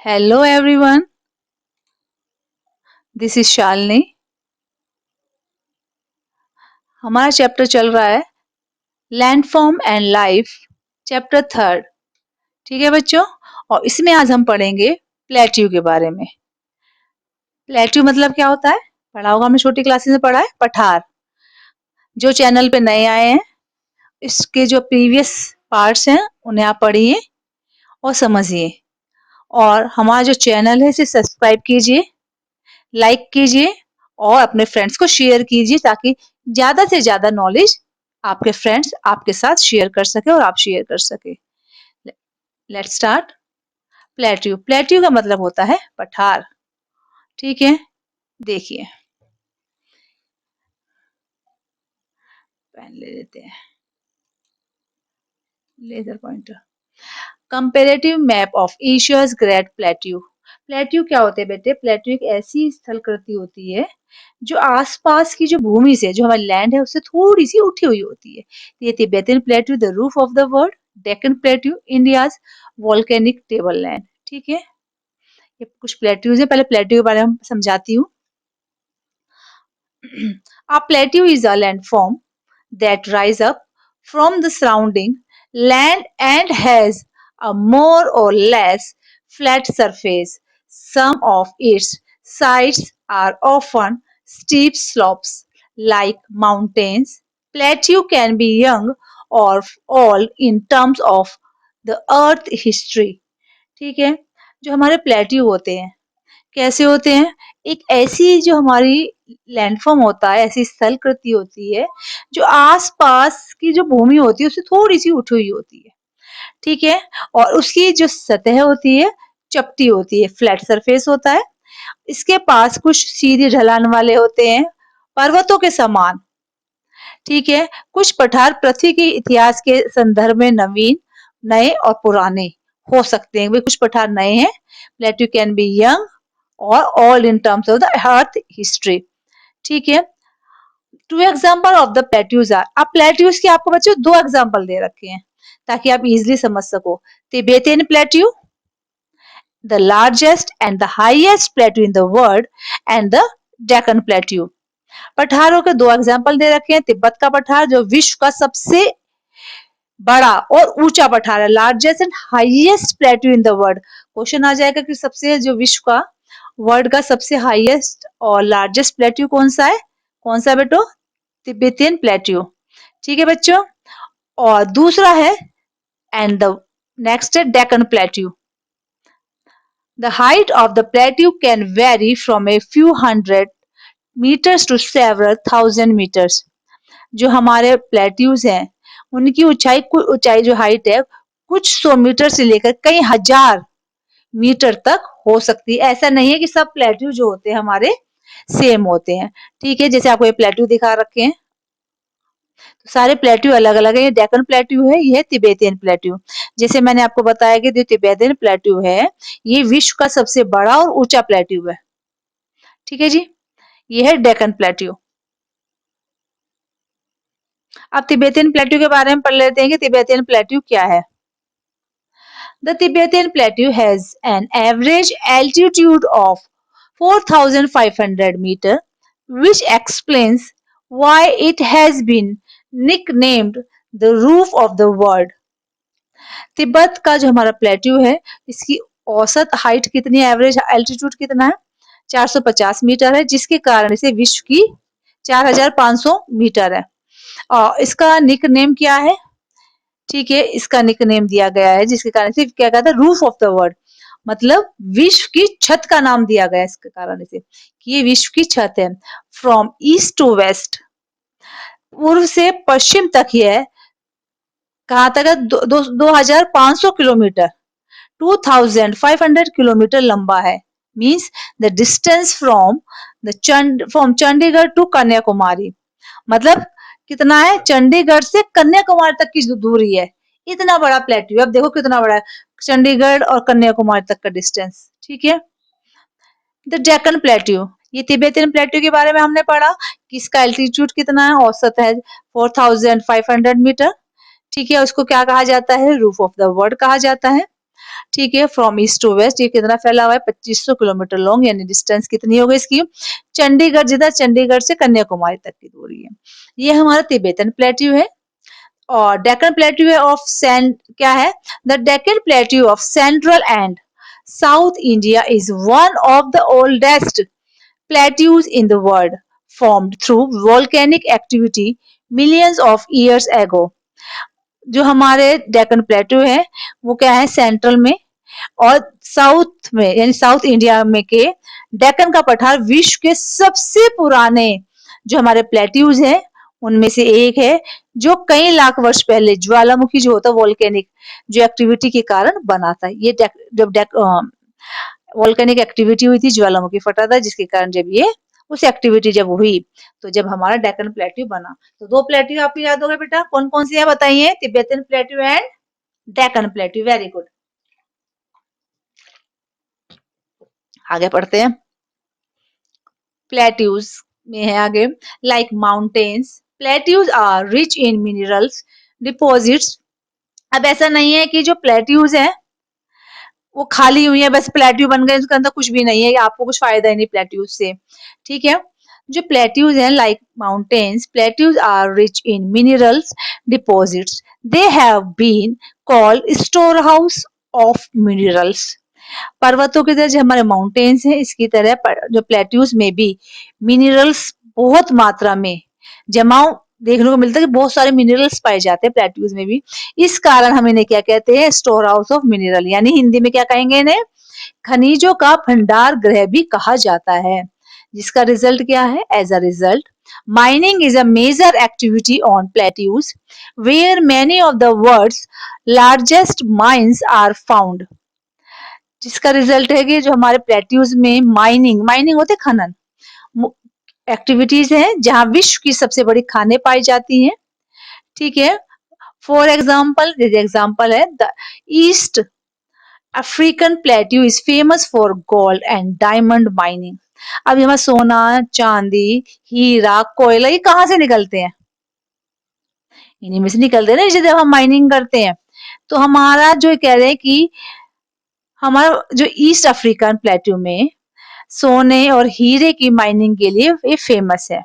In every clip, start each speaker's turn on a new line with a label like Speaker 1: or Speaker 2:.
Speaker 1: Hello everyone, this is Shalini. हमारा chapter चल रहा है landform and life, chapter third. ठीक है बच्चों, और इसमें आज हम पढ़ेंगे प्लेट्यू के बारे में। प्लेट्यू मतलब क्या होता है? पढ़ा होगा, हमने छोटी क्लासेस में पढ़ा है। पठार। जो चैनल पे नए आए हैं, इसके जो प्रीवियस पार्ट्स हैं उन्हें आप पढ़िए और समझिए। और हमारा जो चैनल है इसे सब्सक्राइब कीजिए, लाइक कीजिए और अपने फ्रेंड्स को शेयर कीजिए ताकि ज्यादा से ज्यादा नॉलेज आपके फ्रेंड्स आपके साथ शेयर कर सके और आप शेयर कर सके। Let's start. प्लेट्यू। प्लेट्यू का मतलब होता है पठार। ठीक है, देखिए, पेन ले लेते हैं, laser pointer. Comparative map of Asia's great plateau. Plateau क्या होते हैं बेटे? प्लेट्यू एक ऐसी स्थलकृति होती है जो आसपास की जो भूमि से, जो हमारी लैंड है, उससे थोड़ी सी उठी हुई होती है। ये Tibetan plateau, the roof of the world. Deccan plateau, India's volcanic table land. ठीक है, ये कुछ प्लेट्यूज है। पहले प्लेट्यू के बारे में समझाती हूँ। A plateau is a landform that rise up from the surrounding land and has a more or less flat surface. Some of its sides are often steep slopes like mountains. Plateau can be young or old in terms of the earth history. ठीक है, जो हमारे plateau होते हैं कैसे होते हैं? एक ऐसी जो हमारी लैंडफॉर्म होता है, ऐसी स्थलकृति होती है जो आसपास की जो भूमि होती है उससे थोड़ी सी उठी हुई होती है। ठीक है, और उसकी जो सतह होती है चपटी होती है, फ्लैट सरफेस होता है। इसके पास कुछ सीधी ढलान वाले होते हैं, पर्वतों के समान। ठीक है, कुछ पठार पृथ्वी के इतिहास के संदर्भ में नवीन, नए और पुराने हो सकते हैं। वे कुछ पठार नए हैं। प्लेट्यू कैन बी यंग और old in terms of the earth history. ठीक है, two example of the plateaus are. अब प्लेट्यूज के आपको बच्चों दो एग्जाम्पल दे रखे हैं ताकि आप इजिली समझ सको। Tibetan plateau, the largest and the highest plateau in the world, and the Deccan plateau. पठारों के दो एग्जाम्पल दे रखे हैं। तिब्बत का पठार जो विश्व का सबसे बड़ा और ऊंचा पठार है, largest and highest plateau in the world. Question आ जाएगा कि सबसे जो विश्व का, वर्ल्ड का सबसे हाईएस्ट और लार्जेस्ट प्लेट्यू कौन सा है? कौन सा बेटो? Tibetan plateau. ठीक है बच्चों, और दूसरा है एंड द नेक्स्ट है Deccan plateau. The height of the plateau can vary from a few hundred meters to several thousand meters. जो हमारे प्लेट्यूज हैं उनकी ऊंचाई जो हाइट है कुछ 100 मीटर से लेकर कई हजार मीटर तक हो सकती है। ऐसा नहीं है कि सब प्लेट्यू जो होते हैं हमारे सेम होते हैं। ठीक है, जैसे आपको ये प्लेट्यू दिखा रखे हैं, तो सारे प्लेट्यू अलग अलग है। ये डेक्कन प्लेट्यू है, ये है तिब्बतन प्लेट्यू। जैसे मैंने आपको बताया कि जो तिब्बतन प्लेट्यू है ये विश्व का सबसे बड़ा और ऊंचा प्लेट्यू है। ठीक है जी, ये है डेक्कन प्लेट्यू। अब तिब्बतन प्लेट्यू के बारे में पढ़ लेते हैं कि तिब्बतन प्लेट्यू क्या है। The Tibetan Plateau has an average altitude of 4,500 meters, which explains why it has been nicknamed the roof of the world. Tibet का जो हमारा प्लेट्यू है इसकी औसत हाइट कितनी है? एवरेज एल्टीट्यूड कितना है? 450 मीटर है, जिसके कारण इसे विश्व की 4,500 मीटर है। और इसका निक नेम क्या है? ठीक है, इसका निक नेम दिया गया है जिसके कारण से क्या कहता है? रूफ ऑफ द वर्ल्ड, मतलब विश्व की छत का नाम दिया गया है इसके कारण से कि ये विश्व की छत है। फ्रॉम ईस्ट टू वेस्ट, पूर्व से पश्चिम तक ये है। कहाँ तक है? 2,500 किलोमीटर, 2,500 किलोमीटर लंबा है। Means the distance from Chandigarh to Kanyakumari, मतलब कितना है? चंडीगढ़ से कन्याकुमारी तक की जो दूरी है, इतना बड़ा प्लेट्यू। अब देखो कितना बड़ा है चंडीगढ़ और कन्याकुमारी तक का डिस्टेंस। ठीक है, द डेक्कन प्लेट्यू, ये तिब्बतन प्लेट्यू के बारे में हमने पढ़ा कि इसका एल्टीट्यूड कितना है? औसत है 4,500 मीटर। ठीक है, उसको क्या कहा जाता है? रूफ ऑफ द वर्ल्ड कहा जाता है। ठीक है, फ्रॉम ईस्ट टू वेस्ट ये कितना फैला हुआ है, 2500 किलोमीटर लॉन्ग, यानी डिस्टेंस कितनी हो गई इसकी, चंडीगढ़ जितना चंडीगढ़ से कन्याकुमारी तक की दूरी है। ये हमारा तिब्बतन प्लेट्यू है। और डेक्कन प्लेट्यू ऑफ सैंड क्या है, the Deccan plateau of central and south India is one of the oldest plateaus in the world, formed through volcanic activity millions of years ago। जो हमारे डेक्कन प्लेट्यू है वो क्या है, सेंट्रल में और साउथ में यानी साउथ इंडिया में के डेक्कन का पठार विश्व के सबसे पुराने जो हमारे प्लेट्यूज हैं उनमें से एक है, जो कई लाख वर्ष पहले ज्वालामुखी जो होता है वोल्केनिक जो एक्टिविटी के कारण बना था। ये जब वोल्केनिक एक्टिविटी हुई थी, ज्वालामुखी फटा था जिसके कारण जब ये उस एक्टिविटी जब हुई तो जब हमारा डेक्कन प्लेट्यू बना। तो दो प्लेट्यू आपको याद होगा बेटा, कौन कौन सी है बताइए, Tibetan plateau and Deccan plateau. Very good, आगे पढ़ते हैं। प्लेट्यूज में है आगे, like mountains plateaus are rich in minerals deposits. अब ऐसा नहीं है कि जो प्लेट्यूज है वो खाली हुई है, बस प्लेट्यू बन गए, उसके अंदर कुछ भी नहीं है, आपको कुछ फायदा ही नहीं प्लेट्यूज से। ठीक है, जो प्लेट्यूज हैं like mountains plateaus are rich in minerals deposits, they have been called store house of minerals. पर्वतों की तरह जो हमारे माउंटेन्स हैं इसकी तरह जो प्लेट्यूज में भी मिनरल्स बहुत मात्रा में जमाव देखने को मिलता है कि बहुत सारे मिनरल्स पाए जाते हैं प्लेट्यूज में भी। इस कारण हम इन्हें क्या कहते हैं, स्टोर हाउस ऑफ मिनरल, यानी हिंदी में क्या कहेंगे इन्हें, खनिजों का भंडार गृह भी कहा जाता है। जिसका रिजल्ट क्या है, as a result mining is a major activity on plateaus where many of the world's largest mines are found। जिसका रिजल्ट है कि जो हमारे प्लेट्यूज में माइनिंग होते खनन एक्टिविटीज है जहां विश्व की सबसे बड़ी खानें पाई जाती हैं। ठीक है, फॉर एग्जाम्पल जैसे एग्जाम्पल है the east African plateau is famous for gold and diamond mining. अब हमारा सोना चांदी हीरा कोयला ये कहाँ से निकलते हैं, इन्हीं में से निकलते हैं ना, जब हम माइनिंग करते हैं। तो हमारा जो कह रहे हैं कि हमारा जो ईस्ट अफ्रीकन प्लेट्यू में सोने और हीरे की माइनिंग के लिए ये फेमस है।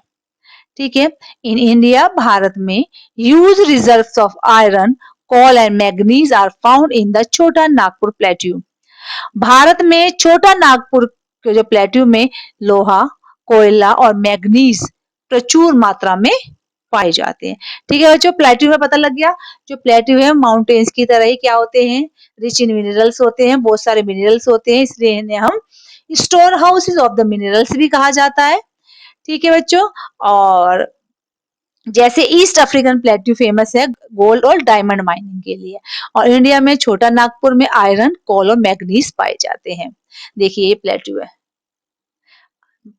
Speaker 1: ठीक है, इन इंडिया भारत में huge reserves of iron coal and manganese are found in the Chota Nagpur plateau. Bharat में छोटा नागपुर के जो प्लेट्यू में लोहा कोयला और मैग्नीज प्रचुर मात्रा में पाए जाते हैं। ठीक है बच्चों, प्लेट्यू में पता लग गया, जो प्लेट्यू है माउंटेन्स की तरह ही क्या होते हैं, रिच इन मिनरल्स होते हैं, बहुत सारे मिनरल्स होते हैं, इसलिए इन्हें हम store houses of the minerals भी कहा जाता है। ठीक है बच्चों, और जैसे ईस्ट अफ्रीकन प्लेट्यू फेमस है गोल्ड और डायमंड माइनिंग के लिए, और इंडिया में छोटा नागपुर में आयरन कोल और मैग्नीज पाए जाते हैं। देखिए ये प्लेट्यू है,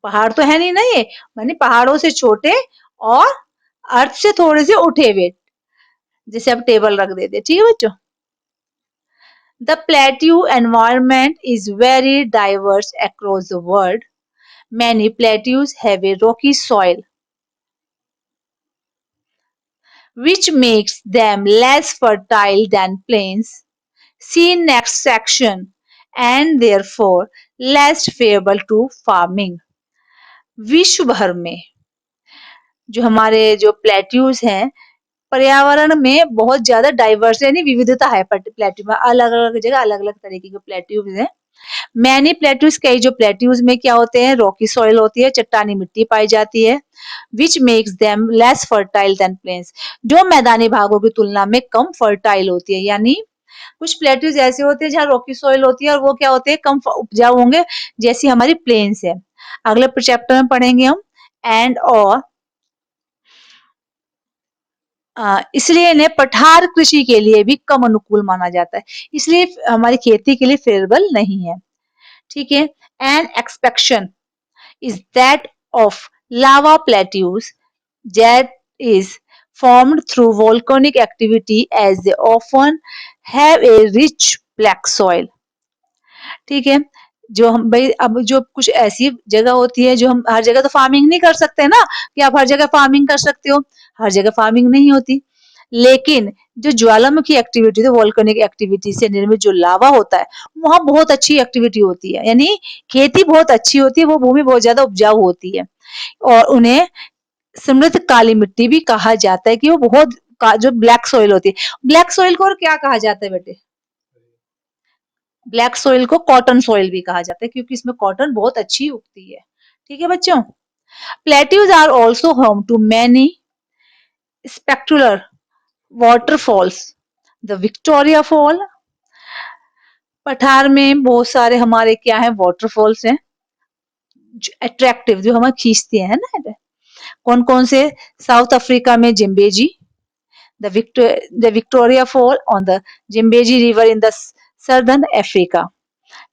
Speaker 1: पहाड़ तो है नहीं ना ये, माने पहाड़ों से छोटे और अर्थ से थोड़े से उठे हुए, जैसे अब टेबल रख देते। ठीक है बच्चों, the plateau environment is very diverse across the world, many plateaus have a Rocky soil which makes them less fertile than plains। See next section, and therefore less favorable to farming। विश्व भर में जो हमारे जो plateaus हैं पर्यावरण में बहुत ज्यादा डाइवर्स यानी विविधता है, प्लेट्यू में अलग अलग जगह अलग अलग तरीके के प्लेट्यूज हैं। मैनी प्लेट्यूज, कई जो प्लेट्यूज में क्या होते हैं, रॉकी सॉइल होती है, चट्टानी मिट्टी पाई जाती है, which makes them less fertile than plains, जो मैदानी भागों की तुलना में कम फर्टाइल होती है। यानी कुछ प्लेट्यूज ऐसे होते हैं जहाँ रॉकी सॉइल होती है और वो क्या होते हैं, कम उपजाऊ होंगे, जैसी हमारी प्लेन्स है। अगले चैप्टर में पढ़ेंगे हम एंड और इसलिए इन्हें पठार कृषि के लिए भी कम अनुकूल माना जाता है, इसलिए हमारी खेती के लिए फेवरेबल नहीं है। ठीक है, an expectation is that of lava plateaus that is formed through volcanic activity as they often have a rich black soil। ठीक है, जो हम भाई अब जो कुछ ऐसी जगह होती है जो हम हर जगह तो फार्मिंग नहीं कर सकते ना, कि आप हर जगह फार्मिंग कर सकते हो, हर जगह फार्मिंग नहीं होती, लेकिन जो ज्वालामुखी एक्टिविटी है, वोल्केनिक एक्टिविटी से निर्मित जो लावा होता है, वहाँ बहुत अच्छी एक्टिविटी होती है, यानी खेती बहुत अच्छी होती है, वो भूमि बहुत ज्यादा उपजाऊ होती है और उन्हें समृद्ध काली मिट्टी भी कहा जाता है कि वो बहुत जो ब्लैक सॉइल होती है। ब्लैक सॉइल को और क्या कहा जाता है बेटे? ब्लैक सॉइल को कॉटन सॉइल भी कहा जाता है क्योंकि इसमें कॉटन बहुत अच्छी उगती है। ठीक है बच्चों। Plateaus are also home to many spectacular waterfalls. The Victoria fall, पठार में बहुत सारे हमारे क्या है वाटरफॉल्स हैं अट्रैक्टिव, जो हमें खींचते हैं ना। कौन कौन से? साउथ अफ्रीका में जिम्बेजी, the Victoria Fall on the Zambezi River in the Southern Africa।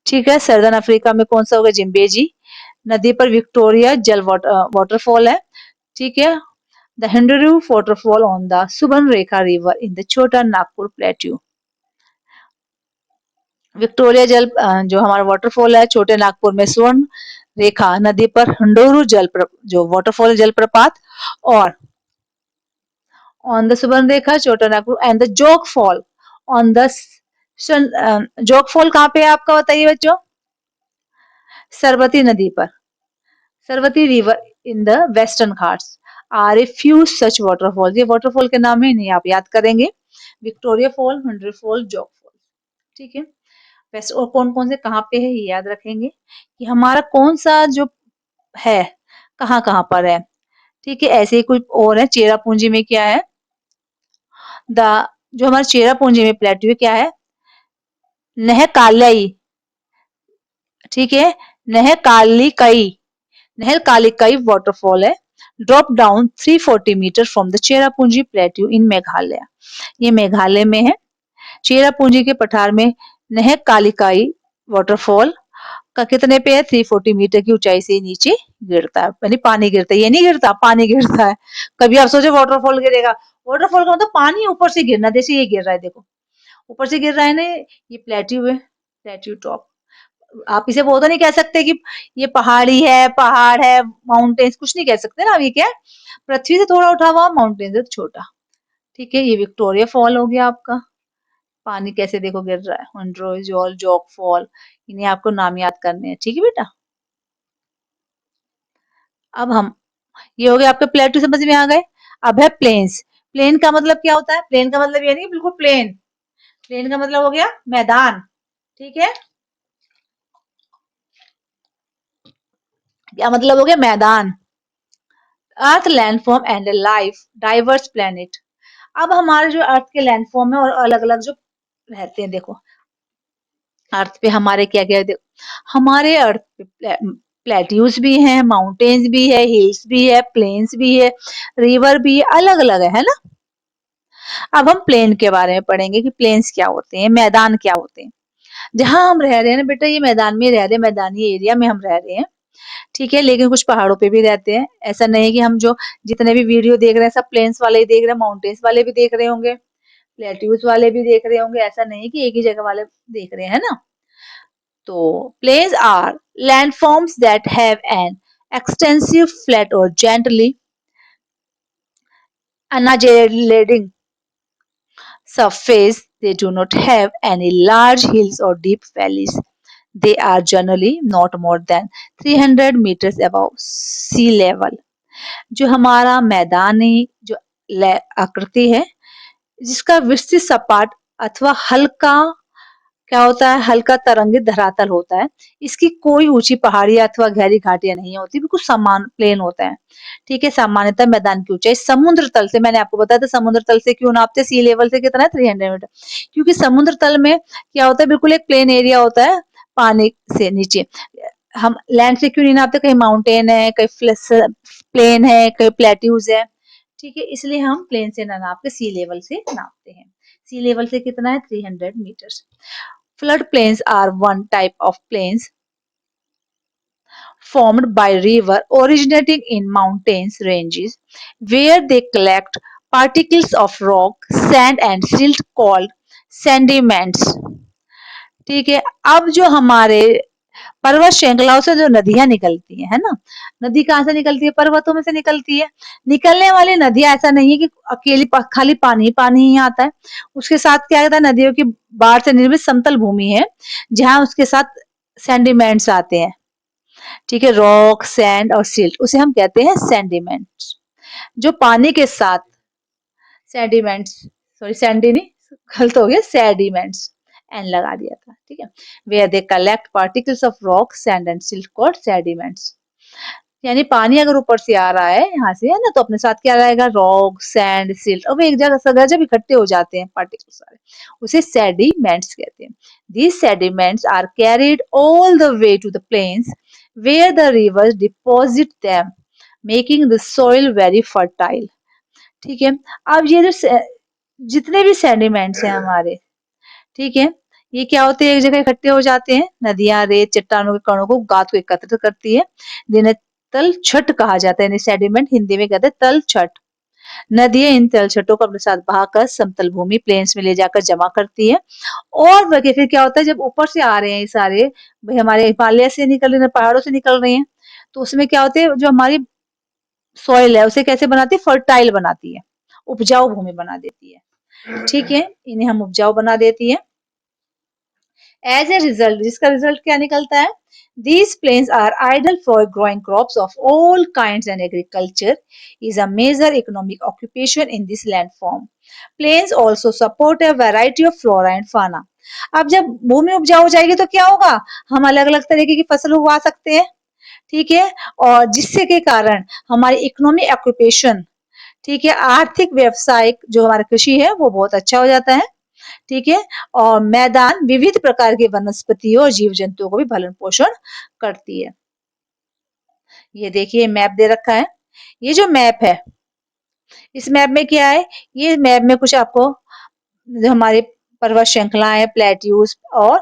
Speaker 1: ठीक है, सर्दन अफ्रीका में कौन सा होगा? जिम्बेजी नदी पर विक्टोरिया जल वाटरफॉल है। ठीक है, the Hundru waterfall on the Subarnarekha river in the Chota Nagpur plateau. Victoria जल जो हमारा वाटरफॉल है छोटे नागपुर में स्वर्ण रेखा नदी पर हिंडोरू जो वाटरफॉल जलप्रपात, और on the Subarnrekha Chota Nagpur and the Jog fall on the Jog fall कहाँ पे है आपका बताइए बच्चों? सरवती नदी पर, Sharavati river in the Western Ghats are a few such waterfall. ये वाटरफॉल के नाम है, नहीं आप याद करेंगे, Victoria fall, Hundru fall, Jog fall. ठीक है, वैसे और कौन कौन से कहाँ पे है ये याद रखेंगे कि हमारा कौन सा जो है कहाँ कहाँ पर है। ठीक है, ऐसे ही कुछ और है। चेरापूंजी में क्या है? द जो हमारे चेरापूंजी में प्लेट्यू क्या है? नह कालई। ठीक है, Nohkalikai, Nohkalikai waterfall है, drop down 340 metre from the Cherrapunji plateau in Meghalaya. ये मेघालय में है। चेरापूंजी के पठार में नहर कालिकाई वाटरफॉल का कितने पे है? 340 मीटर की ऊंचाई से नीचे गिरता है, यानी पानी गिरता है। ये नहीं गिरता, पानी गिरता है। कभी आप सोचे वाटरफॉल गिरेगा? वाटरफॉल का मतलब पानी ऊपर से गिरना, जैसे ये गिर रहा है, देखो ऊपर से गिर रहा है ना। ये प्लेट्यू है, प्लेट्यू टॉप। आप इसे वो तो नहीं कह सकते कि ये पहाड़ी है, पहाड़ है, माउंटेन्स, कुछ नहीं कह सकते ना। अब ये क्या है? पृथ्वी से थोड़ा उठा हुआ, माउंटेन से छोटा। ठीक है, ये विक्टोरिया फॉल हो गया आपका। पानी कैसे देखो गिर रहा है, हंड्रोजोल, जोग फॉल, इन्हें आपको नाम याद करने हैं। ठीक है बेटा। अब हम, ये हो गया आपके प्लेटू, समझ में आ गए। अब है प्लेन्स। प्लेन का मतलब क्या होता है? प्लेन का मतलब ये नहीं बिल्कुल प्लेन, प्लेन का मतलब हो गया मैदान। ठीक है, क्या मतलब हो गया? मैदान। Earth landform and life diverse planet. अब हमारे जो अर्थ के लैंडफॉर्म है और अलग अलग जो रहते हैं, देखो अर्थ पे हमारे क्या क्या, देखो हमारे अर्थ पे प्लेट्यूज भी हैं, माउंटेन्स भी है, हिल्स भी है, प्लेन्स भी है, रिवर भी है, अलग अलग है ना। अब हम प्लेन के बारे में पढ़ेंगे कि प्लेन्स क्या होते हैं, मैदान क्या होते हैं। जहां हम रह रहे हैं ना बेटा, ये मैदान में रह रहे हैं, मैदानी एरिया में हम रह रहे हैं। ठीक है, लेकिन कुछ पहाड़ों पे भी रहते हैं। ऐसा नहीं है कि हम जो जितने भी वीडियो देख रहे हैं सब प्लेन्स वाले ही देख रहे हैं, माउंटेन्स वाले भी देख रहे होंगे, प्लेट्यूज वाले भी देख रहे होंगे। ऐसा नहीं है कि एक ही जगह वाले देख रहे हैं ना। तो plains are landforms that have an extensive flat or gently undulating surface. They do not have any large hills or deep valleys. They are generally not more than 300 meters above sea level. जो हमारा मैदानी जो आकृति है, जिसका विस्तृत सपाट अथवा हल्का क्या होता है? हल्का तरंगित धरातल होता है। इसकी कोई ऊंची पहाड़ियां अथवा गहरी घाटियां नहीं होती, बिल्कुल समान प्लेन होता है। ठीक है, सामान्यतः मैदान की ऊंचाई समुद्र तल से, मैंने आपको बताया था समुद्र तल से क्यों नापते, सी लेवल से कितना है? 300 मीटर। क्योंकि समुद्र तल में क्या होता है? बिल्कुल एक प्लेन एरिया होता है पानी से नीचे। हम लैंड से क्यों नहीं नापते? कहीं माउंटेन है, कहीं प्लेन है, कहीं प्लेट्यूज है। ठीक है, इसलिए हम प्लेन से ना नाप के सी लेवल से नापते हैं। सी लेवल से कितना है? 300 metre. Floodplains are one type of plains formed by river originating in mountains ranges where they collect particles of rock, sand and silt called sediments। ठीक है, अब जो हमारे पर्वत श्रृंखलाओं से जो नदियां निकलती है ना, नदी कहाँ से निकलती है? पर्वतों में से निकलती है। निकलने वाली नदियां ऐसा नहीं है कि अकेली खाली पानी ही पानी ही आता है, उसके साथ क्या आता है, नदियों की बाढ़ से निर्मित समतल भूमि है जहां उसके साथ सेंडिमेंट्स आते हैं। ठीक है, रॉक, सैंड और सिल्ट, उसे हम कहते हैं सेंडिमेंट्स। जो पानी के साथ सेडिमेंट्स, सॉरी सैंडी नहीं, गलत हो गया, सेडिमेंट्स, एन लगा दिया था। ठीक है, where they collect particles of rock, sand and silt called sediments. यानी पानी अगर ऊपर से आ रहा है यहाँ से, है ना, तो अपने साथ क्या रहेगा? रॉक, सैंड, सिल्ट, और वो एक जगह जब इकट्ठे हो जाते हैं पार्टिकल्स सारे, उसे सेडिमेंट्स कहते हैं। These sediments are carried all the way to the plains where the rivers deposit them, making the soil very fertile. ठीक है, अब ये जो जितने भी सेडिमेंट्स हैं हमारे, ठीक है, ये क्या होते हैं? एक जगह इकट्ठे हो जाते हैं। नदियां रेत चट्टानों के कणों को, गाद को एकत्रित करती है, जिन्हें तल छट कहा जाता है। यानी सेडिमेंट हिंदी में कहते हैं तल छट। नदियां इन तल छटों को अपने साथ बहाकर समतल भूमि प्लेन्स में ले जाकर जमा करती है। और वह फिर क्या होता है, जब ऊपर से आ रहे हैं ये सारे, भाई हमारे हिमालय से निकल रहे हैं, पहाड़ों से निकल रहे हैं, तो उसमें क्या होते हैं, जो हमारी सॉइल है उसे कैसे बनाती है? फर्टाइल बनाती है, उपजाऊ भूमि बना देती है। ठीक है, इन्हें हम उपजाऊ बना देती है। एज ए रिजल्ट, जिसका रिजल्ट क्या निकलता है? These plains are ideal for growing crops of all kinds and agriculture is a major economic occupation in this landform. Plains also support a variety of flora and fauna. अब जब भूमि उपजाऊ हो जाएगी तो क्या होगा? हम अलग अलग तरीके की फसल उगा सकते हैं। ठीक है, और जिससे के कारण हमारी इकोनॉमिक ऑक्यूपेशन, ठीक है, आर्थिक व्यवसायिक जो हमारा कृषि है वो बहुत अच्छा हो जाता है। ठीक है, और मैदान विविध प्रकार के वनस्पतियों और जीव जंतुओं को भी भरण पोषण करती है। ये देखिए मैप दे रखा है। ये जो मैप है, इस मैप में क्या है? ये मैप में कुछ आपको जो हमारे पर्वत श्रृंखला है, प्लेट्यूज और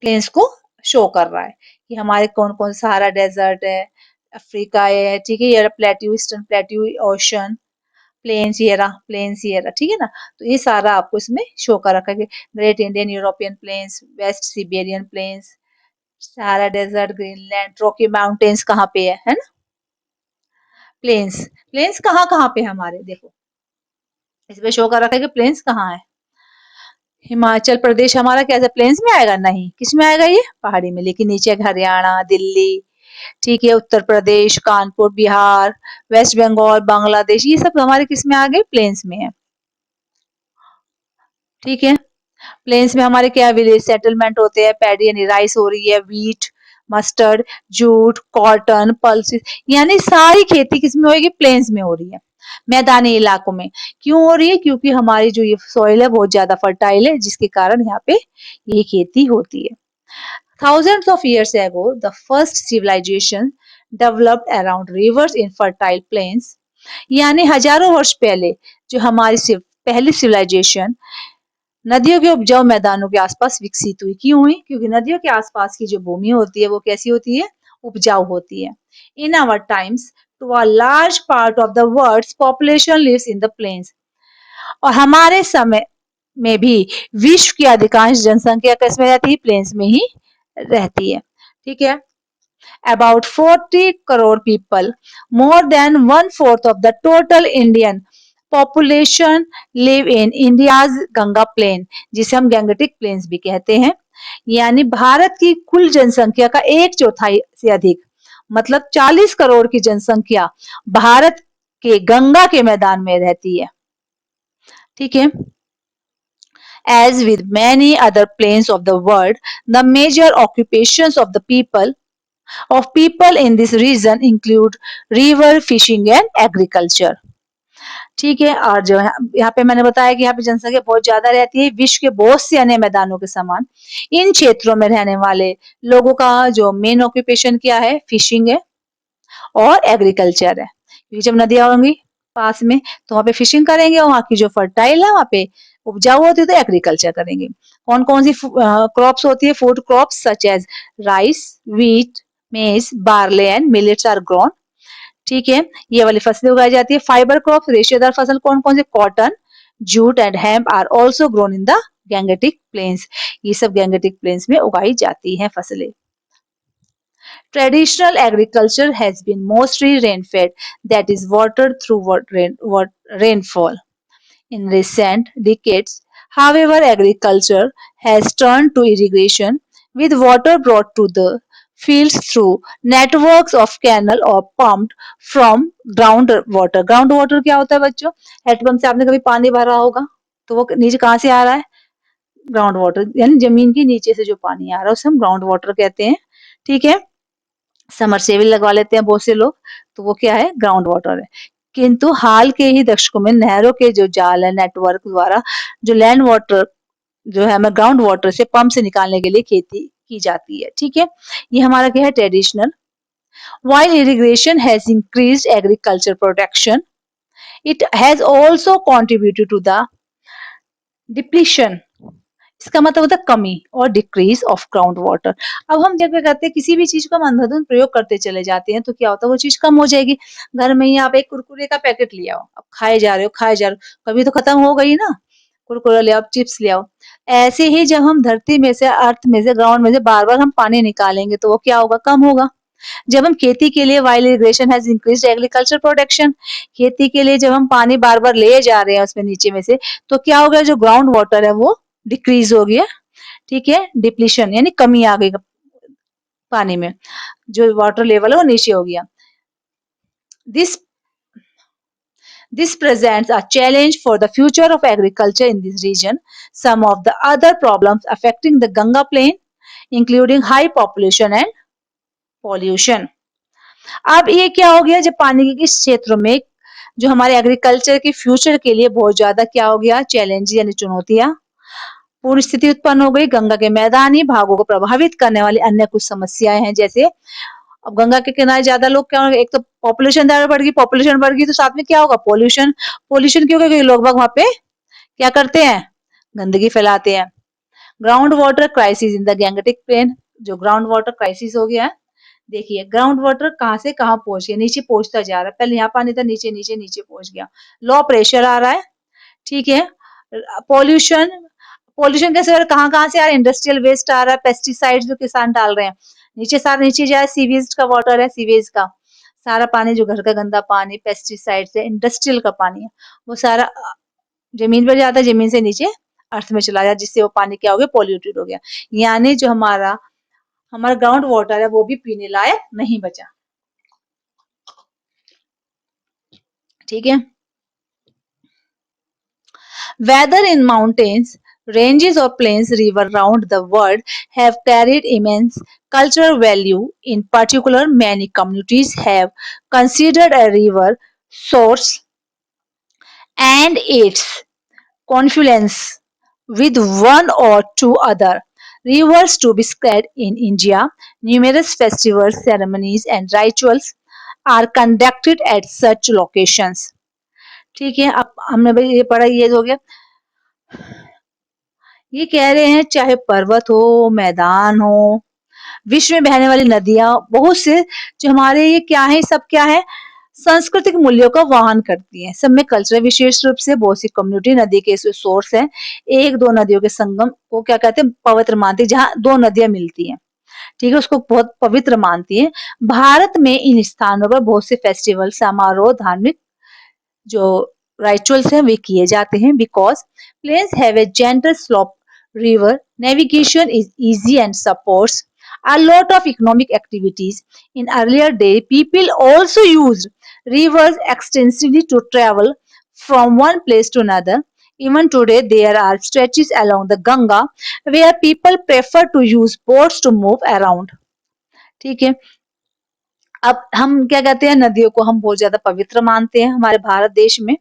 Speaker 1: प्लेन्स को शो कर रहा है कि हमारे कौन कौन सहारा डेजर्ट है, अफ्रीका है, ठीक है, ये plateau, eastern plateau ocean, plain sierra, ठीक है ना। तो ये सारा आपको इसमें शो कर रखा है। Great Indian European plains, West Siberian plains, Sahara desert, Greenland, Rocky mountains कहाँ पे है ना। प्लेन्स, प्लेन्स कहाँ कहाँ पे है हमारे, देखो इसमें शो कर रखा है कि प्लेन्स कहाँ है। हिमाचल प्रदेश हमारा कैसे प्लेन्स में आएगा? नहीं, किस में आएगा? ये पहाड़ी में। लेकिन नीचे हरियाणा, दिल्ली, ठीक है, उत्तर प्रदेश, कानपुर, बिहार, वेस्ट बंगाल, बांग्लादेश, ये सब हमारे किस में आ गए? प्लेन्स में है। ठीक है, प्लेन्स में हमारे क्या विलेज सेटलमेंट होते हैं, पैडी यानी राइस हो रही है, wheat, mustard, jute, cotton, pulses, यानी सारी खेती किसमें होगी? प्लेन्स में हो रही है, मैदानी इलाकों में। क्यों हो रही है? क्योंकि हमारी जो ये सॉइल है बहुत ज्यादा फर्टाइल है, जिसके कारण यहाँ पे ये खेती होती है। Thousands of years ago, the first civilization developed around rivers in fertile plains. यानी हजारों वर्ष पहले जो हमारी पहली सिविलाइजेशन नदियों के उपजाऊ मैदानों के आसपास विकसित हुई। क्यों हुई? क्योंकि नदियों के आसपास की जो भूमि होती है वो कैसी होती है? उपजाऊ होती है। In our times to a large part of the world's population lives in the plains. और हमारे समय में भी विश्व की अधिकांश जनसंख्या किसमें रहती है? प्लेन्स में ही रहती है। ठीक है, about 40 crore people, more than one fourth of the total Indian population live in India's Ganga plain, जिसे हम गैंगेटिक प्लेन्स भी कहते हैं। यानी भारत की कुल जनसंख्या का एक चौथाई से अधिक, मतलब 40 करोड़ की जनसंख्या भारत के गंगा के मैदान में रहती है। ठीक है, as with many other plains of the world, the major occupations of people in this region include river fishing and agriculture. ठीक है, और जो है यहाँ पे मैंने बताया कि यहाँ पे जनसंख्या बहुत ज्यादा रहती है, विश्व के बहुत से अन्य मैदानों के समान। इन क्षेत्रों में रहने वाले लोगों का जो मेन ऑक्यूपेशन क्या है? फिशिंग है और एग्रीकल्चर है। क्योंकि जब नदियां होंगी पास में तो वहां पे फिशिंग करेंगे, और वहां की जो फर्टाइल है वहां पे उपजाऊ होती है तो एग्रीकल्चर करेंगे। कौन कौन सी क्रॉप्स होती है? Food crops such as rice, wheat, maize, barley and millets are grown. ठीक है, ये वाली फसलें उगाई जाती है। फाइबर क्रॉप रेशेदार फसल कौन कौन से? Cotton, jute and hemp are also grown in the Gangetic plains. ये सब गैंगेटिक प्लेन्स में उगाई जाती हैं फसलें। Traditional agriculture has been mostly rain-fed, that is, watered through rainfall. In recent decades, however, agriculture has turned to irrigation, with water brought to the fields through networks of canal or pumped from ground water. Ground water क्या होता है बच्चों? Hand pump से आपने कभी पानी भरा होगा तो वो नीचे कहाँ से आ रहा है? ग्राउंड वाटर, यानी जमीन के नीचे से जो पानी आ रहा है उसे हम ग्राउंड वाटर कहते हैं। ठीक है, समरसेबल लगवा लेते हैं बहुत से लोग, तो वो क्या है? ग्राउंड वाटर है। किंतु हाल के ही दशकों में नहरों के जो जाल है नेटवर्क द्वारा जो लैंड वाटर जो है हमें ग्राउंड वाटर से पंप से निकालने के लिए खेती की जाती है। ठीक है, ये हमारा क्या है? Traditional. While irrigation has increased agriculture production, it has also contributed to the depletion, इसका मतलब होता है कमी और डिक्रीज ऑफ ग्राउंड वाटर। अब हम जब क्या करते हैं, किसी भी चीज को हम अंधाधुंध प्रयोग करते चले जाते हैं तो क्या होता है? वो चीज कम हो जाएगी। घर में ही आप एक कुरकुरे का पैकेट ले आओ, अब खाए जा रहे हो खाए जा रहे हो, कभी तो खत्म हो गई ना। कुरकुरे ले आओ, चिप्स ले आओ। ऐसे ही जब हम धरती में से, अर्थ में से, ग्राउंड में से बार बार हम पानी निकालेंगे तो वो क्या होगा? कम होगा। जब हम खेती के लिए, while irrigation has increased agriculture production, खेती के लिए जब हम पानी बार बार ले जा रहे हैं उसमें नीचे में से, तो क्या हो गया? जो ग्राउंड वाटर है वो डिक्रीज हो गया। ठीक है, डिप्लीशन यानी कमी आ गई पानी में, जो वाटर लेवल है वो नीचे हो गया। This This presents a challenge for the future of agriculture in this region. Some of the other problems affecting the Ganga plain, including high population and pollution. अब ये क्या हो गया? जब पानी के इस क्षेत्र में जो हमारे एग्रीकल्चर के फ्यूचर के लिए बहुत ज्यादा क्या हो गया? चैलेंज यानी चुनौतियां पूर्ण स्थिति उत्पन्न हो गई। गंगा के मैदानी भागों को प्रभावित करने वाली अन्य कुछ समस्याएं हैं, जैसे अब गंगा के किनारे ज्यादा लोग क्या होंगे? एक तो पॉपुलेशन ज्यादा बढ़ गई, पॉपुलेशन बढ़ गई तो साथ में क्या होगा? पोल्यूशन। पोल्यूशन क्यों? क्योंकि लोग बाग वहां पे क्या करते हैं? गंदगी फैलाते हैं। Ground water crisis in the Gangetic plain, जो ग्राउंड वाटर क्राइसिस हो गया है। देखिए ग्राउंड वाटर कहाँ से कहाँ पहुंच गया? नीचे पहुंचता जा रहा है। पहले यहाँ पानी था, नीचे नीचे नीचे पहुंच गया। लो प्रेशर आ रहा है। ठीक है, पॉल्यूशन। पॉल्यूशन कैसे हो रहा है? कहाँ कहाँ से आ रहा है? इंडस्ट्रियल वेस्ट आ रहा है, पेस्टिसाइड जो किसान डाल रहे हैं नीचे, सारा नीचे जाए। सीवेज का वाटर है, सीवेज का सारा पानी, जो घर का गंदा पानी पेस्टिसाइड से, इंडस्ट्रियल का पानी है, वो सारा जमीन पर जाता है, जमीन से नीचे अर्थ में चला जाए, जिससे वो पानी क्या हो गया? पॉल्यूटेड हो गया। यानी जो हमारा हमारा ग्राउंड वाटर है वो भी पीने लायक नहीं बचा। ठीक है, whether in mountains, ranges or plains, river around the world have carried immense cultural value. In particular, many communities have considered a river source and its confluence with one or two other rivers to be sacred. In India, numerous festivals, ceremonies, and rituals are conducted at such locations. ठीक है, अब हमने भाई ये पढ़ा, ये हो गया। ये कह रहे हैं चाहे पर्वत हो, मैदान हो, विश्व में बहने वाली नदियां, बहुत से जो हमारे ये क्या है, सब क्या है? सांस्कृतिक मूल्यों का वहन करती हैं। सब में कल्चर, विशेष रूप से बहुत सी कम्युनिटी नदी के सोर्स है, एक दो नदियों के संगम को क्या कहते हैं? पवित्र मानती है। जहाँ दो नदियां मिलती हैं, ठीक है, उसको बहुत पवित्र मानती है। भारत में इन स्थानों पर बहुत से फेस्टिवल, समारोह, धार्मिक जो रिचुअल्स हैं वे किए जाते हैं। Because plains have a gentle slope, river navigation is easy and supports a lot of economic activities. In earlier day, people also used rivers extensively to travel from one place to another. Even today, there are stretches along the Ganga where people prefer to use boats to move around. ठीक है, अब हम क्या कहते हैं? नदियों को हम बहुत ज्यादा पवित्र मानते हैं हमारे भारत देश में।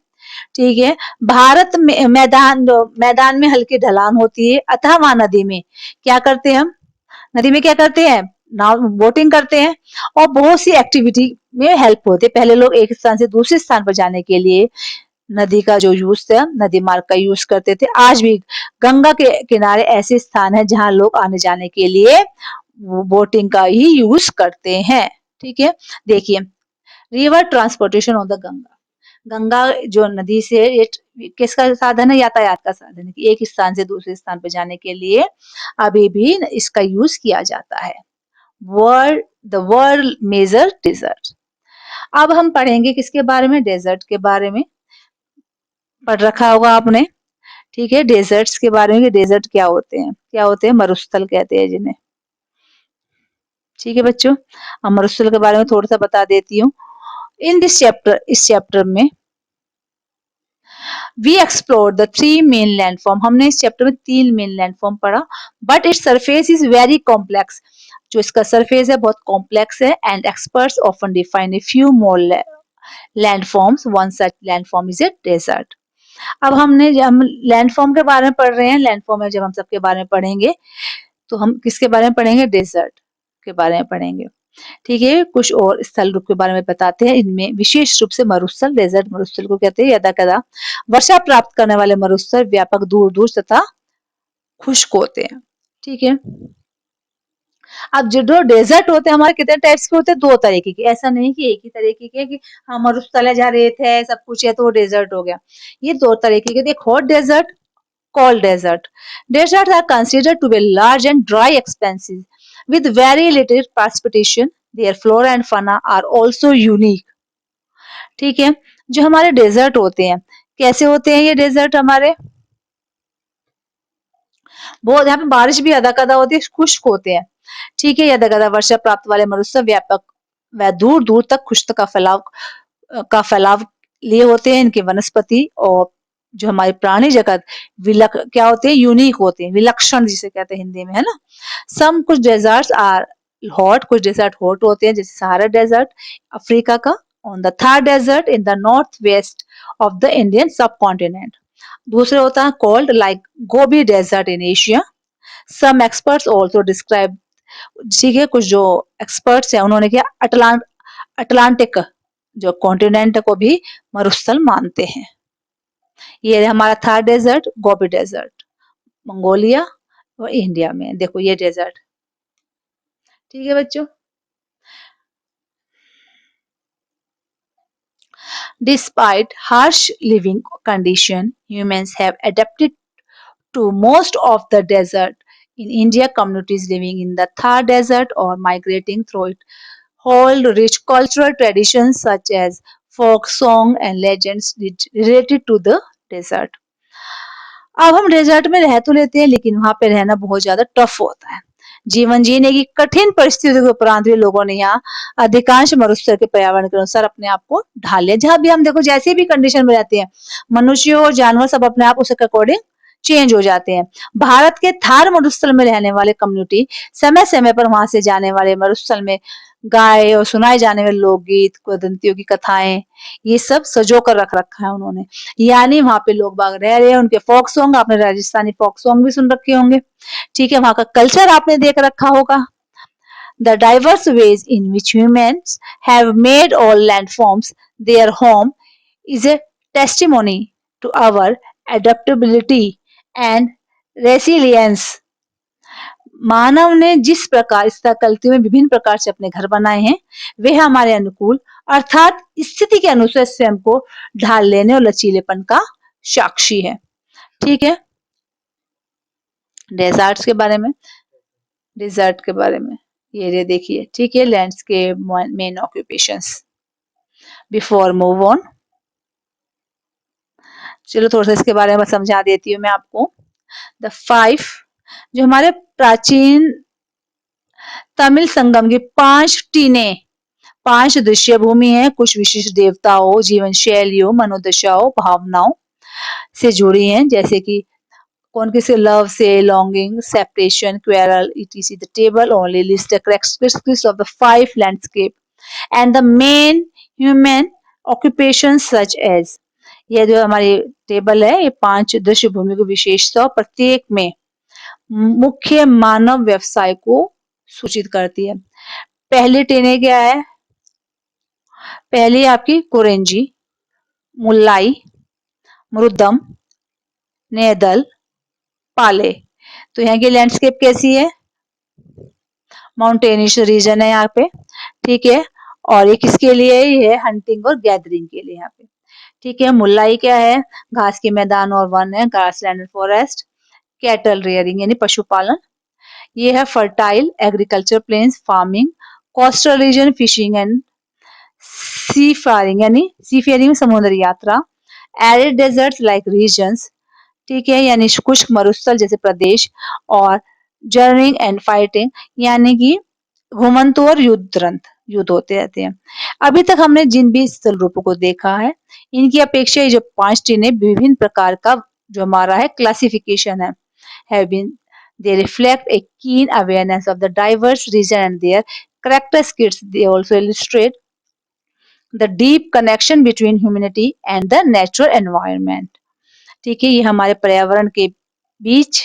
Speaker 1: ठीक है, भारत में मैदान में हल्की ढलान होती है, अतः वहां नदी में क्या करते हैं? हम नदी में क्या करते हैं? नाव बोटिंग करते हैं और बहुत सी एक्टिविटी में हेल्प होती है। पहले लोग एक स्थान से दूसरे स्थान पर जाने के लिए नदी का जो यूज था, नदी मार्ग का यूज करते थे। आज भी गंगा के किनारे ऐसे स्थान है जहां लोग आने जाने के लिए बोटिंग का ही यूज करते हैं। ठीक है, देखिए river transportation of the Ganga. Ganga जो नदी से ये किसका साधन है? यातायात का साधन है कि एक स्थान से दूसरे स्थान पर जाने के लिए अभी भी इसका यूज किया जाता है। The world major desert. अब हम पढ़ेंगे किसके बारे में, डेजर्ट के बारे में पढ़ रखा होगा आपने। ठीक है, डेजर्ट्स के बारे में, डेजर्ट क्या होते हैं, क्या होते हैं, मरुस्थल कहते हैं जिन्हें। ठीक है बच्चों, अब मरुस्थल के बारे में थोड़ा सा बता देती हूँ। इन दिस चैप्टर, इस चैप्टर में we explore the three main landform, हमने इस चैप्टर में 3 मेन लैंडफॉर्म पढ़ा। But its surface is very complex, जो इसका सरफेस है बहुत कॉम्प्लेक्स है। And experts often define a few more landforms, one such landform is a desert. अब हम लैंडफॉर्म के बारे में पढ़ रहे हैं, लैंडफॉर्म में जब हम सबके बारे में पढ़ेंगे तो हम किसके बारे में पढ़ेंगे, डेजर्ट के बारे में पढ़ेंगे। ठीक है, कुछ और स्थल रूप के बारे में बताते हैं। इनमें विशेष रूप से मरुस्थल, डेजर्ट मरुस्थल को कहते हैं। यदा कदा वर्षा प्राप्त करने वाले मरुस्थल व्यापक दूर दूर तथा खुश्क होते हैं। ठीक है, अब जो डेजर्ट होते हैं हमारे कितने टाइप्स के होते हैं, 2 तरीके के। ऐसा नहीं कि एक ही तरीके के, कि हाँ मरुस्थल है जहाँ रेत है सब कुछ है तो वो डेजर्ट हो गया। ये 2 तरीके के, एक hot desert, cold desert. Deserts are considered to be large and dry expanses with very little precipitation. Their flora and fauna are also unique. ठीक है, जो हमारे डेजर्ट होते हैं, कैसे होते हैं ये डेजर्ट हमारे, बहुत यहाँ पे बारिश भी अदा कदा होती है, खुश्क होते हैं। ठीक है, यदा कदा वर्षा प्राप्त वाले मरुस्थल व्यापक व दूर दूर तक खुश्क का फैलाव लिए होते हैं। इनके वनस्पति और जो हमारे प्राणी जगत क्या होते हैं, यूनिक होते हैं, विलक्षण जिसे कहते हैं हिंदी में, है ना। सम कुछ डेजर्ट्स आर हॉट, कुछ डेजर्ट हॉट होते हैं, जैसे सहारा डेजर्ट अफ्रीका का, on the Thar desert in the north west of the Indian subcontinent. दूसरे होता है cold, like Gobi desert in Asia. Some experts also describe, ठीक है, कुछ जो एक्सपर्ट्स हैं उन्होंने क्या अटलांटिक जो कॉन्टिनेंट को भी मरुस्थल मानते हैं। ये हमारा Thar desert, Gobi desert Mongolia और इंडिया में, देखो ये डेजर्ट। ठीक है बच्चों, despite harsh living condition, humans have adapted to most of the desert. In India, communities living in the Thar Desert or migrating through it hold rich cultural traditions such as folk song and legends related to the desert. अब हम desert में रह तो लेते हैं लेकिन वहां पे रहना बहुत ज्यादा टफ होता है। जीवन जीने की कठिन परिस्थितियों के उपरांत भी लोगों ने यहाँ अधिकांश मरुस्थल के पर्यावरण के अनुसार अपने आप को ढाल लिया। जहां भी हम देखो जैसे भी कंडीशन में रहते हैं, मनुष्य और जानवर सब अपने आप उसके अकॉर्डिंग चेंज हो जाते हैं। भारत के थार मरुस्थल में रहने वाले कम्युनिटी समय समय पर वहां से जाने वाले मरुस्थल में गाए और सुनाए जाने वाले लोकगीत, किंवदंतियों की कथाएं, ये सब सजो कर रख रखा है उन्होंने। यानी वहां पे लोग बाग रह रहे हैं, उनके फोक सॉन्ग, आपने राजस्थानी फोक सॉन्ग भी सुन रखे होंगे। ठीक है, वहां का कल्चर आपने देख रखा होगा। The diverse ways in which humans have made all landforms their home is a testimony to our adaptability and resilience. मानव ने जिस प्रकार इस प्रकृति में विभिन्न प्रकार से अपने घर बनाए हैं, वे हमारे अनुकूल अर्थात स्थिति के अनुसार स्वयं को ढाल लेने और लचीलेपन का साक्षी है। ठीक है, डेजर्ट्स के बारे में, डिजर्ट के बारे में ये देखिए। ठीक है, landscape main occupations. Before move on, चलो थोड़ा सा इसके बारे में समझा देती हूँ मैं आपको। द 5 जो हमारे प्राचीन तमिल संगम की 5 टीने, 5 दृश्य भूमि है, कुछ विशिष्ट देवताओं, जीवन शैलियों, मनोदशाओं, भावनाओं से जुड़ी हैं, जैसे कि कौन किसे लव से, longing, separation, quarrel, etc. The table only lists the characteristics of the 5 landscape and the main human occupations such as, ये जो हमारी टेबल है ये 5 दृश्य भूमि की विशेषता प्रत्येक में मुख्य मानव व्यवसाय को सूचित करती है। पहली टेने क्या है, पहली आपकी कुरेंजी, मुल्लाई, मृदम, नेदल, पाले। तो यहाँ की लैंडस्केप कैसी है, माउंटेनिश रीजन है यहाँ पे। ठीक है, और ये किसके लिए है, ये है हंटिंग और गैदरिंग के लिए यहाँ पे। ठीक है, मुल्लाई क्या है, घास के मैदान और वन है, ग्रासलैंड फॉरेस्ट, कैटल रेयरिंग यानी पशुपालन। ये है fertile agriculture plains, farming, coastal region, fishing and seafaring यानी सी फेयरिंग समुद्री यात्रा, एरिड डेजर्ट लाइक रीजन्स, ठीक है, यानी शुष्क मरुस्थल जैसे प्रदेश, और जर्निंग एंड फाइटिंग यानी कि घुमंतु और युद्ध होते रहते हैं। अभी तक हमने जिन भी स्थल रूपों को देखा है, इनकी अपेक्षा ये जो 5 टीने विभिन्न प्रकार का जो हमारा है क्लासिफिकेशन है, have been they reflect a keen awareness of the diverse region and their characteristics. They also illustrate the deep connection between humanity and the natural environment. ठीक है, ये हमारे पर्यावरण के बीच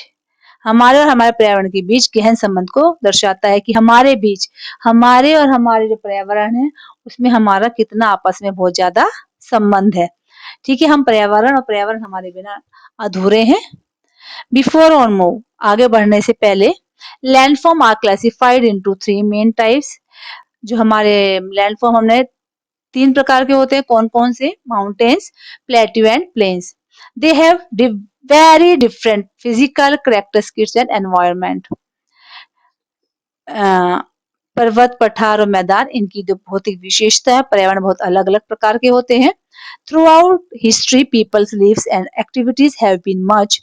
Speaker 1: हमारे और हमारे पर्यावरण के बीच गहन संबंध को दर्शाता है कि हमारे बीच हमारे और हमारे जो पर्यावरण है उसमें हमारा कितना आपस में बहुत ज्यादा संबंध है। ठीक है, हम पर्यावरण और पर्यावरण हमारे बिना अधूरे हैं। बिफोर ऑन मूव, आगे बढ़ने से पहले, landform are classified into 3 main types. जो हमारे लैंडफॉर्म हमने 3 प्रकार के होते हैं, कौन-कौन से? Mountains, plateau and plains. They have very different physical characteristics and environment. पर्वत, पठार और मैदान, इनकी जो भौतिक विशेषता है, पर्यावरण बहुत अलग-अलग प्रकार के होते हैं। Throughout history, people's lives and activities have been much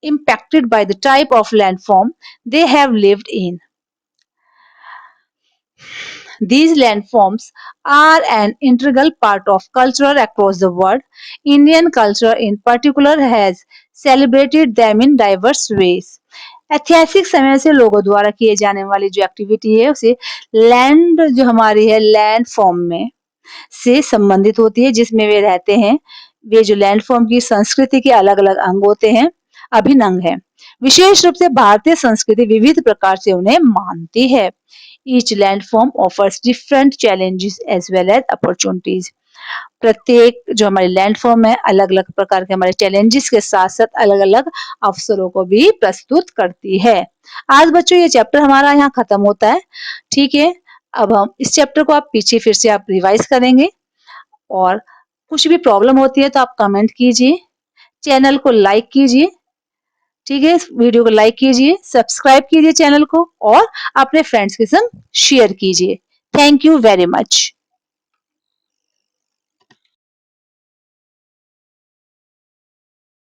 Speaker 1: impacted by the type of landform they have lived in. These landforms are an integral part of culture across the world. Indian culture in particular has celebrated them in diverse ways. ऐतिहासिक समय से लोगों द्वारा किए जाने वाली जो activity है उसे लैंड जो हमारी है लैंड फॉर्म में से संबंधित होती है, जिसमें वे रहते हैं। वे जो लैंड फॉर्म की संस्कृति के अलग-अलग अंग होते हैं, अभिन्न अंग है। विशेष रूप से भारतीय संस्कृति विविध प्रकार से उन्हें मानती है। Each landform offers different challenges as well as opportunities. प्रत्येक जो हमारी लैंडफॉर्म है अलग-अलग प्रकार के हमारे चैलेंजेस के साथ-साथ अलग-अलग अवसरों को भी प्रस्तुत करती है। आज बच्चों ये चैप्टर हमारा यहाँ खत्म होता है। ठीक है, अब हम इस चैप्टर को आप पीछे फिर से आप रिवाइज करेंगे और कुछ भी प्रॉब्लम होती है तो आप कमेंट कीजिए, चैनल को लाइक कीजिए। ठीक है, इस वीडियो को लाइक कीजिए, सब्सक्राइब कीजिए चैनल को और अपने फ्रेंड्स के संग शेयर कीजिए। Thank you very much.